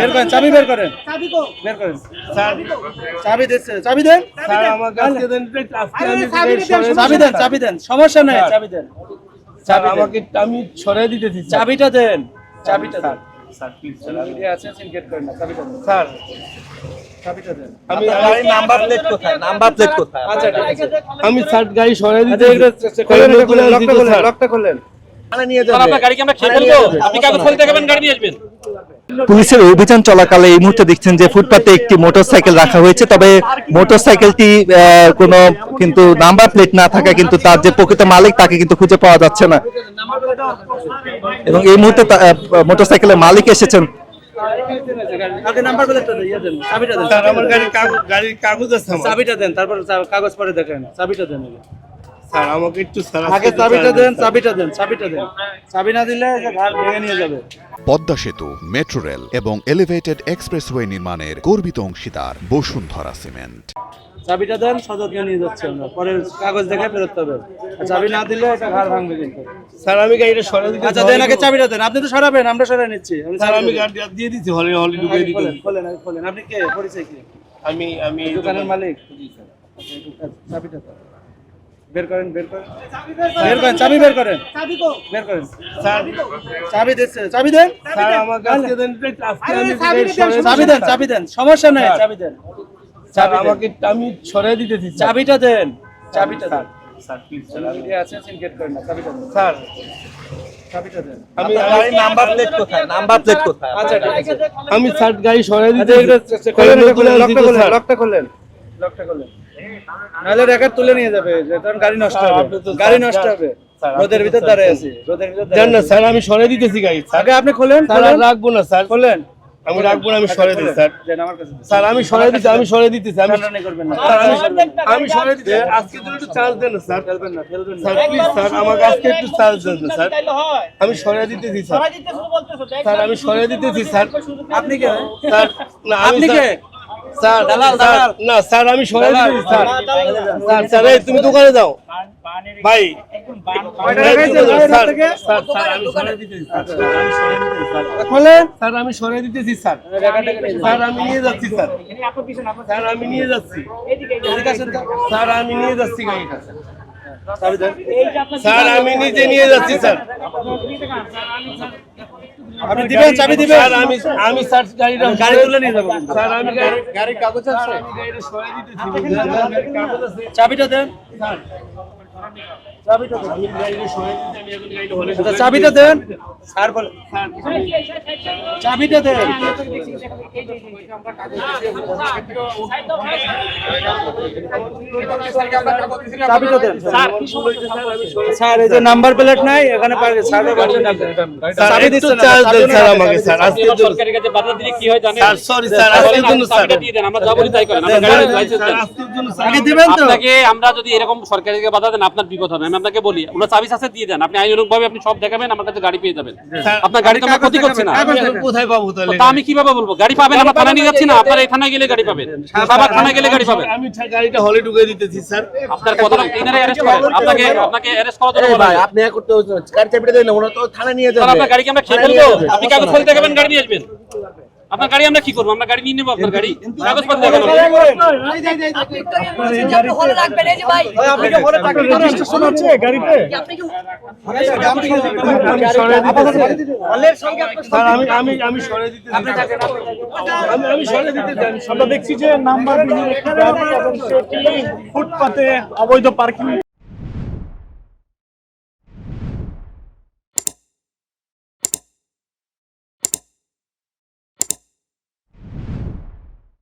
বের করেন, চাবি বের করেন, বের করেন। স্যার চাবি দিচ্ছে, চাবি দেন, স্যার আমার কাছে দেন আজকে আমি চাবি দেন, চাবি দেন, সমস্যা নাই, চাবি দেন। স্যার আমাকে আমি সরিয়ে দিতেছি চাবিটা দেন, চাবিটা দেন। স্যার প্লিজ আছে সিনকেট করেন না, চাবিটা দেন, স্যার চাবিটা দেন। আমি গাড়ির নাম্বার প্লেট কোথায়? নাম্বার প্লেট কোথায়? আচ্ছা ঠিক আছে, আমি স্যার গাড়ি সরিয়ে আচ্ছা, দিতেছি এটা খোলেন, এটা খোলেন, লকটা খোলেন, স্যার। লকটা খোলেন। নিয়ে যাবে। আপনার গাড়ি কি আমরা খেয়ে ফেলবো? আপনি কাগজ ফেলে দেখাবেন, গাড়ি নিয়ে আসবেন। পুলিশের অভিযান চলাকালে এই মুহূর্তে দেখছেন যে ফুটপাতে একটি মোটরসাইকেল রাখা হয়েছে, তবে মোটরসাইকেলটি কোনো কিন্তু নাম্বার প্লেট না থাকা কিন্তু তার যে প্রকৃত মালিক তাকে কিন্তু খুঁজে পাওয়া যাচ্ছে না। এবং এই মুহূর্তে মোটরসাইকেলের মালিক এসেছেন। আগে নাম্বার প্লেটটা দেন, ইয়ে দেন, চাবিটা দেন। স্যার আমার গাড়ির কাগজ আছে আমার। চাবিটা দেন, তারপর কাগজ পরে দেখেন, চাবিটা দেন আগে। স্যার আমাকে একটু স্যার আগে চাবিটা দেন, চাবিটা দেন, চাবিটা দেন। চাবি না দিলে ঘাট ভেঙে নিয়ে যাবে। পদ্মা সেতু, মেট্রো রেল এবং এলিভেটেড এক্সপ্রেসওয়ে নির্মাণের গর্বিত অংশীদার বসুন্ধরা সিমেন্ট। চাবিটা দেন, সযত্নে নিয়ে যাচ্ছে আমরা, পরে কাগজ দেখে ফেরত হবে। আর চাবি না দিলে এটা ঘাড় ভাঙবে কিন্তু। স্যার আমি গাড়িটা সরিয়ে দিতেছি। আচ্ছা দেন, আগে চাবিটা দেন। আপনি তো সরাবেন, আমরা সরাই নিচ্ছি। স্যার আমি গাড়ি দিয়ে দিচ্ছি, হলে ঢুকিয়ে দিতে। খোলেন, খোলেন, আগে খোলেন। আপনি কে, পরিচয় কি? আমি এই দোকানের মালিক? চাবিটা দেন। বের করেন, বের করেন, বের করেন, চাবি বের করেন, বের করেন। স্যার চাবি দিচ্ছে, চাবি দেন, স্যার আমার কাছে দেন আজকে আমি চাবি দেন, চাবি দেন, সমস্যা নাই, চাবি দেন। স্যার আমাকে আমি সরিয়ে দিতেছি চাবিটা দেন, চাবিটা দেন। স্যার প্লিজ আছে সিনকেট করেন না, চাবিটা দেন, স্যার চাবিটা দেন। আমি গাড়ির নাম্বার প্লেট কোথায়? নাম্বার প্লেট কোথায়? আচ্ছা ঠিক আছে, আমি স্যার গাড়ি সরিয়ে আচ্ছা দিতেছি। এটা খোলেন, এটা খোলেন, লকটা খোলেন, লকটা খোলেন, লকটা খোলেন। নাহলে রেকর্ড তুলে নিয়ে যাবে, কারণ গাড়ি নষ্ট হবে, গাড়ি নষ্ট হবে। রোদের ভিতর দাঁড়িয়ে আছি, রোদের ভিতর জান না স্যার আমি সরিয়ে দিতেছি গাড়ি। আগে আপনি খোলেন, স্যার আর রাখবো না স্যার, খোলেন। আমি রাখবো না, আমি সরিয়ে দিচ্ছি স্যার। দেন আমার কাছে। স্যার আমি সরিয়ে দিচ্ছি, আমি সরিয়ে দিতেছি। আমি টানাটানি করবেন না, স্যার, আমি সরিয়ে দিচ্ছি। আজকে তো একটু চার্জ দেন না স্যার। ফেলবেন না, ফেলবেন না। স্যার প্লিজ স্যার আমাকে আজকে একটু চার্জ দেন না স্যার। আমি সরিয়ে দিতেছি স্যার। স্যার আমি সরিয়ে দিতেছি স্যার। আপনি কে? স্যার না আমি আপনি কে? স্যার দালাল, স্যার, দালাল। না স্যার আমি সরিয়ে দিতেছি স্যার। স্যার স্যার এই তুমি দোকানে যাও ভাই। কয়টা লাগাইছেন ভাইয়ের হাত থেকে? স্যার স্যার আমি সরিয়ে দিতেছি স্যার। আমি সরিয়ে দিতেছি স্যার। খোলেন। স্যার আমি সরিয়ে দিতেছি স্যার। স্যার আমি নিয়ে যাচ্ছি স্যার। স্যার আমি নিয়ে যাচ্ছি। এদিকে আসেন তো। স্যার আমি নিয়ে যাচ্ছি গাড়িটা। চাবি দেন। স্যার আমি নিজে নিয়ে যাচ্ছি স্যার। আপনি দিবেন, চাবি দিবেন। স্যার আমি স্যার গাড়িটা গাড়ি তুলে নিয়ে যাবো কিন্তু। স্যার আমি গাড়ির কাগজ আছে? আমি গাড়িটা সরিয়ে দিতেছি। কাগজ আছে চাবিটা দেন, স্যার। চাবিটা দেন। আমি গাড়িটা সরিয়ে দিতেছি, আমি এখন গাড়িটা হলে আচ্ছা, চাবিটা দেন। স্যার বলে, চাবিটা দেন। চাবিটা দেন। স্যার এই যে নাম্বার প্লেট নাই এখানে, স্যারের বাড়িতে স্যার চাবি একটু দিচ্ছে না, চার্জ দেন স্যার চাবি আমাকে স্যার। আজকে সরকারের কাছে বাধা দিলে কি হয় জানেন? স্যার সরি স্যার আজকের জন্য স্যার। চাবিটা দিয়ে দেন, আমরা যা বলি তাই করেন। আমরা গাড়ির লাইসেন্স দেন। আজকের জন্য স্যার। আগে দিবেন তো। আপনাকে আমরা যদি এরকম সরকারের কাছে বাধা দেন আপনার বিপদ হবে। আমি আপনাকে বলি ওনার চাবি আছে দিয়ে দেন, আপনি আইনানুগ ভাবে আপনি সব দেখাবেন, আমার কাছে গাড়ি পেয়ে যাবেন। আপনার গাড়ি তো আমরা ক্ষতি করছি না। আমি এখন কোথায় পাবো তাহলে? তা আমি কিভাবে বলবো? গাড়ি পাবেন, আমরা থানায় নিয়ে যাচ্ছি না। আপনার এই থানায় গেলে গাড়ি পাবেন, সাবাক থানায় গেলে গাড়ি পাবেন। আমি গাড়িটা হলে ঢুকিয়ে দিতেছি স্যার। আপনার কথাটা ইনারে অ্যারেস্ট করেন। আপনাকে অ্যারেস্ট করার জন্য ভাই আপনি এক করতে হচ্ছে গাড়ি চাবিটা দেন না, ওরা তো থানায় নিয়ে যাবে। আপনার গাড়ি কি আমরা খেয়ে ফেলবো? আপনি কাগজ ফেলে দেখাবেন, গাড়ি নিয়ে আসবেন। আপনার গাড়ি আমরা কি করবো? আমরা গাড়ি নিয়ে নেবো আপনার গাড়ি, কাগজপত্র দেখাবো। আপনি কি হলে টাকা রেজিস্ট্রেশন হচ্ছে গাড়িতে? আমি সরিয়ে দিতেছি। আমি সরিয়ে দিতেছি। আমরা দেখছি যে নাম্বার ফুটপাতে অবৈধ পার্কিং